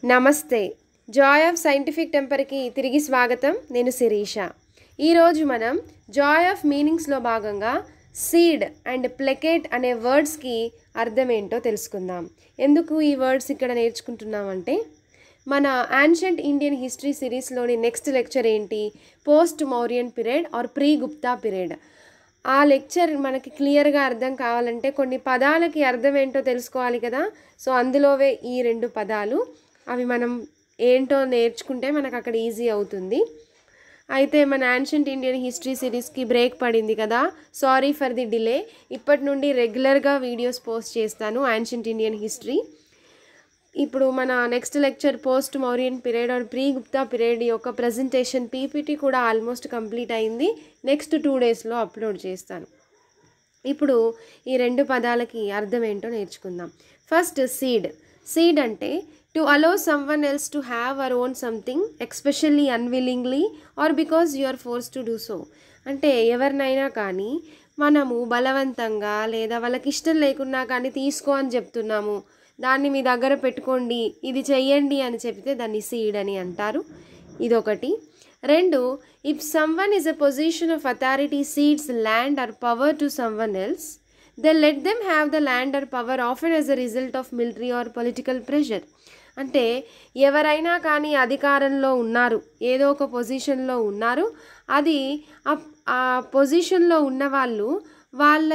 నమస్తే. Joy of scientific టెంపర్కి తిరిగి స్వాగతం. నేను శిరీష. ఈరోజు మనం జాయ్ ఆఫ్ మీనింగ్స్లో భాగంగా సీడ్ అండ్ ప్లెకేట్ అనే వర్డ్స్కి అర్థం ఏంటో తెలుసుకుందాం. ఎందుకు ఈ వర్డ్స్ ఇక్కడ నేర్చుకుంటున్నామంటే మన యాన్షియంట్ ఇండియన్ హిస్టరీ సిరీస్లోని నెక్స్ట్ లెక్చర్ ఏంటి, post Mauryan period or pre Gupta period. ఆ లెక్చర్ మనకి క్లియర్గా అర్థం కావాలంటే కొన్ని పదాలకి అర్థం ఏంటో తెలుసుకోవాలి కదా. సో అందులోవే ఈ రెండు పదాలు, అవి మనం ఏంటో నేర్చుకుంటే మనకు అక్కడ ఈజీ అవుతుంది. అయితే మన యాన్షియంట్ ఇండియన్ హిస్టరీ సిరీస్కి బ్రేక్ పడింది కదా, సారీ ఫర్ ది డిలే. ఇప్పటి నుండి రెగ్యులర్గా వీడియోస్ పోస్ట్ చేస్తాను యాన్షియంట్ ఇండియన్ హిస్టరీ. ఇప్పుడు మన next lecture post Mauryan period or pre Gupta period యొక్క ప్రజెంటేషన్ పీపీటీ కూడా ఆల్మోస్ట్ కంప్లీట్ అయింది. నెక్స్ట్ 2 డేస్లో అప్లోడ్ చేస్తాను. ఇప్పుడు ఈ రెండు పదాలకి అర్థం ఏంటో నేర్చుకుందాం. First cede. సీడ్ అంటే to allow someone else to have our own something especially unwillingly or because you are force to do so. అంటే ఎవరినైనా కానీ మనము బలవంతంగా లేదా వాళ్ళకి ఇష్టం లేకున్నా కానీ తీసుకో అని చెప్తున్నాము, దాన్ని మీ దగ్గర పెట్టుకోండి, ఇది చెయ్యండి అని చెప్తే దాన్ని సీడ్ అని అంటారు. ఇదొకటి. రెండు, if someone is a position of authority cedes land or power to someone else, they let them have the land or power often as a result of military or political pressure. అంటే ఎవరైనా కానీ అధికారంలో ఉన్నారు, ఏదో ఒక పొజిషన్లో ఉన్నారు, అది ఆ పొజిషన్లో ఉన్నవాళ్ళు వాళ్ళ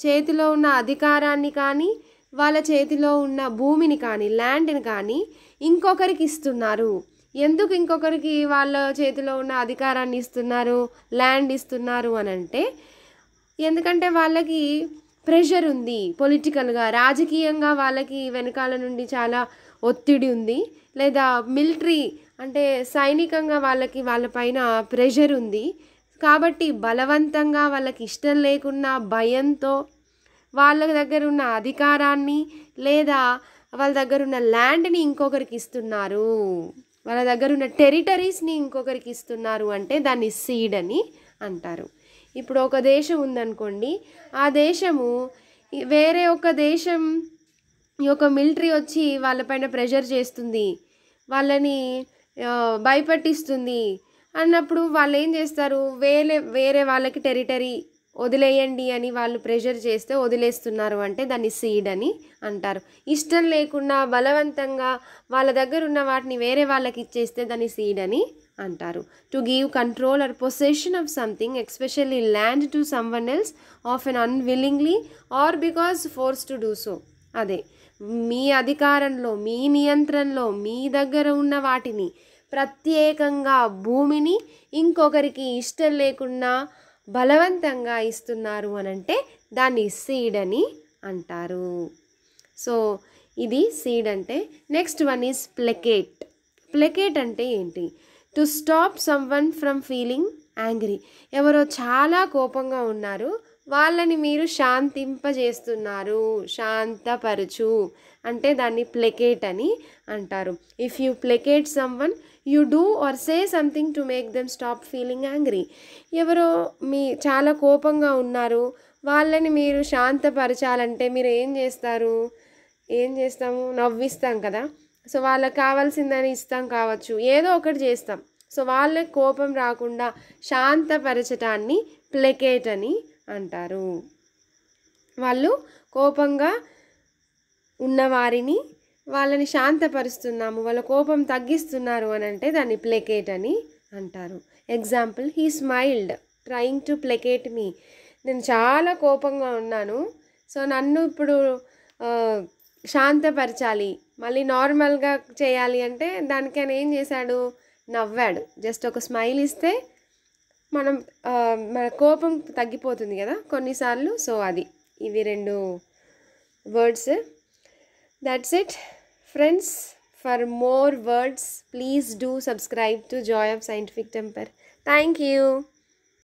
చేతిలో ఉన్న అధికారాన్ని కానీ వాళ్ళ చేతిలో ఉన్న భూమిని కానీ ల్యాండ్ని కానీ ఇంకొకరికి ఇస్తున్నారు. ఎందుకు ఇంకొకరికి వాళ్ళ చేతిలో ఉన్న అధికారాన్ని ఇస్తున్నారు, ల్యాండ్ ఇస్తున్నారు అని అంటే, ఎందుకంటే వాళ్ళకి ప్రెషర్ ఉంది, పొలిటికల్గా రాజకీయంగా వాళ్ళకి వెనకాల నుండి చాలా ఒత్తిడి ఉంది, లేదా మిలిటరీ అంటే సైనికంగా వాళ్ళ పైన ప్రెషర్ ఉంది. కాబట్టి బలవంతంగా వాళ్ళకి ఇష్టం లేకున్నా భయంతో వాళ్ళ దగ్గర ఉన్న అధికారాన్ని లేదా వాళ్ళ దగ్గర ఉన్న ల్యాండ్ని ఇంకొకరికి ఇస్తున్నారు, వాళ్ళ దగ్గర ఉన్న టెరిటరీస్ని ఇంకొకరికి ఇస్తున్నారు అంటే దాన్ని సీడ్ అని అంటారు. ఇప్పుడు ఒక దేశం ఉందనుకోండి, ఆ దేశము వేరే ఒక దేశం యొక్క మిలిటరీ వచ్చి వాళ్ళపైన ప్రెషర్ చేస్తుంది, వాళ్ళని భయపట్టిస్తుంది అన్నప్పుడు వాళ్ళు ఏం చేస్తారు, వేరే వాళ్ళకి టెరిటరీ వదిలేయండి అని వాళ్ళు ప్రెషర్ చేస్తే వదిలేస్తున్నారు అంటే దాన్ని సీడ్ అని అంటారు. ఇష్టం లేకుండా బలవంతంగా వాళ్ళ దగ్గర ఉన్న వాటిని వేరే వాళ్ళకి ఇచ్చేస్తే దాన్ని సీడ్ అని అంటారు. To give control or possession of something especially land to someone else often unwillingly or because force to do so. అదే మీ అధికారంలో, మీ నియంత్రణలో, మీ దగ్గర ఉన్న వాటిని, ప్రత్యేకంగా భూమిని ఇంకొకరికి ఇష్టం లేకుండా బలవంతంగా ఇస్తున్నారు అని అంటే దాన్ని సీడ్ అని అంటారు. సో ఇది సీడ్ అంటే. Next one is placate. Placate అంటే ఏంటి? To stop someone from feeling angry. ఎవరో చాలా కోపంగా ఉన్నారు, వాళ్ళని మీరు శాంతింపజేస్తున్నారు, శాంతపరచు అంటే దాన్ని ప్లెకేట్ అని అంటారు. If you placate someone you do or say something to make them stop feeling angry. ఎవరో చాలా కోపంగా ఉన్నారు, వాళ్ళని మీరు శాంతపరచాలంటే మీరు ఏం చేస్తాము, నవ్విస్తాం కదా. సో వాళ్ళకి కావాల్సిందని ఇస్తాం కావచ్చు, ఏదో ఒకటి చేస్తాం. సో వాళ్ళకి కోపం రాకుండా శాంతపరచటాన్ని ప్లెకేట్ అని అంటారు. వాళ్ళు కోపంగా ఉన్నవారిని వాళ్ళని శాంతపరుస్తున్నాము, వాళ్ళ కోపం తగ్గిస్తున్నారు అని అంటే దాన్ని ప్లెకేట్ అని అంటారు. Example, he smiled trying to placate me. నేను చాలా కోపంగా ఉన్నాను, సో నన్ను ఇప్పుడు శాంతపరచాలి, మళ్ళీ నార్మల్గా చేయాలి అంటే దానికైనా ఏం చేశాడు, నవ్వాడు. జస్ట్ ఒక స్మైల్ ఇస్తే మన కోపం తగ్గిపోతుంది కదా కొన్నిసార్లు. సో అది ఇవి రెండు words. That's it, friends. For more words, please do subscribe to Joy of Scientific Temper. Thank you.